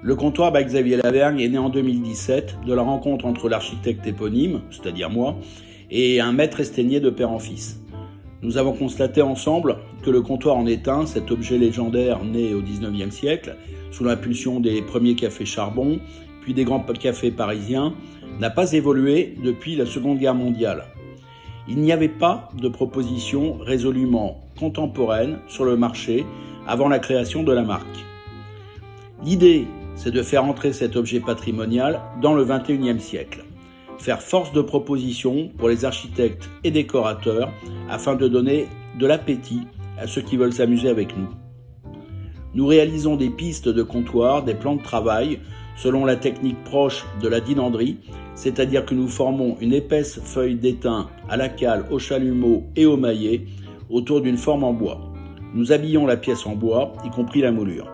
Le comptoir by Xavier Lavergne est né en 2017 de la rencontre entre l'architecte éponyme, c'est-à-dire moi, et un maître esténier de père en fils. Nous avons constaté ensemble que le comptoir en étain, cet objet légendaire né au XIXe siècle, sous l'impulsion des premiers cafés charbon, puis des grands cafés parisiens, n'a pas évolué depuis la Seconde Guerre mondiale. Il n'y avait pas de proposition résolument contemporaine sur le marché avant la création de la marque. L'idée, c'est de faire entrer cet objet patrimonial dans le XXIe siècle, faire force de proposition pour les architectes et décorateurs afin de donner de l'appétit à ceux qui veulent s'amuser avec nous. Nous réalisons des pistes de comptoir, des plans de travail selon la technique proche de la dinanderie, c'est-à-dire que nous formons une épaisse feuille d'étain à la cale, au chalumeau et au maillet autour d'une forme en bois. Nous habillons la pièce en bois, y compris la moulure.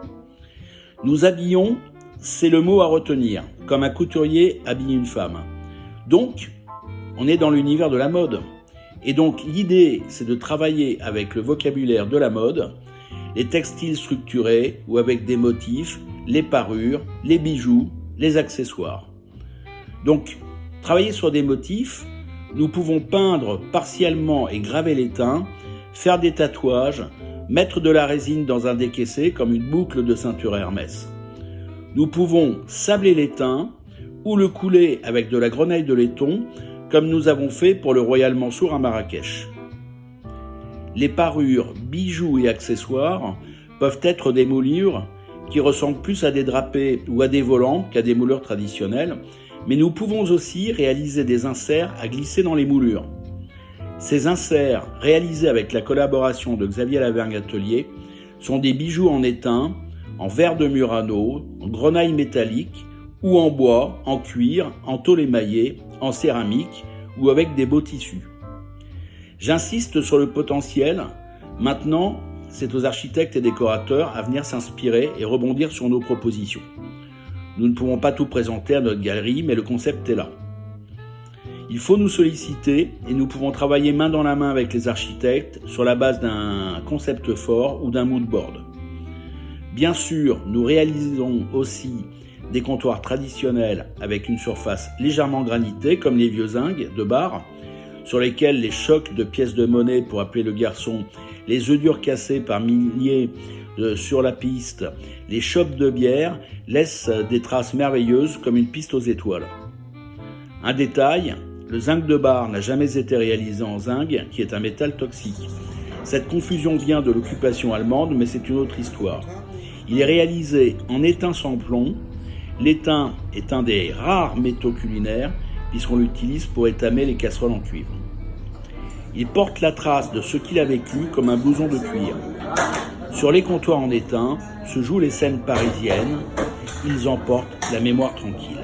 Nous habillons, c'est le mot à retenir, comme un couturier habille une femme. Donc, on est dans l'univers de la mode. Et donc, l'idée, c'est de travailler avec le vocabulaire de la mode, les textiles structurés ou avec des motifs, les parures, les bijoux, les accessoires. Donc, travailler sur des motifs, nous pouvons peindre partiellement et graver l'étain, faire des tatouages, mettre de la résine dans un décaissé comme une boucle de ceinture Hermès. Nous pouvons sabler l'étain ou le couler avec de la grenaille de laiton comme nous avons fait pour le Royal Mansour à Marrakech. Les parures, bijoux et accessoires peuvent être des moulures qui ressemblent plus à des drapés ou à des volants qu'à des moulures traditionnelles, mais nous pouvons aussi réaliser des inserts à glisser dans les moulures. Ces inserts, réalisés avec la collaboration de Xavier Lavergne Atelier, sont des bijoux en étain, en verre de Murano, en grenaille métallique, ou en bois, en cuir, en tôle émaillée, en céramique ou avec des beaux tissus. J'insiste sur le potentiel. Maintenant, c'est aux architectes et décorateurs à venir s'inspirer et rebondir sur nos propositions. Nous ne pouvons pas tout présenter à notre galerie, mais le concept est là. Il faut nous solliciter et nous pouvons travailler main dans la main avec les architectes sur la base d'un concept fort ou d'un mood board. Bien sûr, nous réalisons aussi des comptoirs traditionnels avec une surface légèrement granitée comme les vieux zingues de bar, sur lesquels les chocs de pièces de monnaie pour appeler le garçon, les œufs durs cassés par milliers sur la piste, les chopes de bière laissent des traces merveilleuses comme une piste aux étoiles. Un détail, le zinc de bar n'a jamais été réalisé en zinc, qui est un métal toxique. Cette confusion vient de l'occupation allemande, mais c'est une autre histoire. Il est réalisé en étain sans plomb. L'étain est un des rares métaux culinaires, puisqu'on l'utilise pour étamer les casseroles en cuivre. Il porte la trace de ce qu'il a vécu comme un blouson de cuir. Sur les comptoirs en étain se jouent les scènes parisiennes. Ils emportent la mémoire tranquille.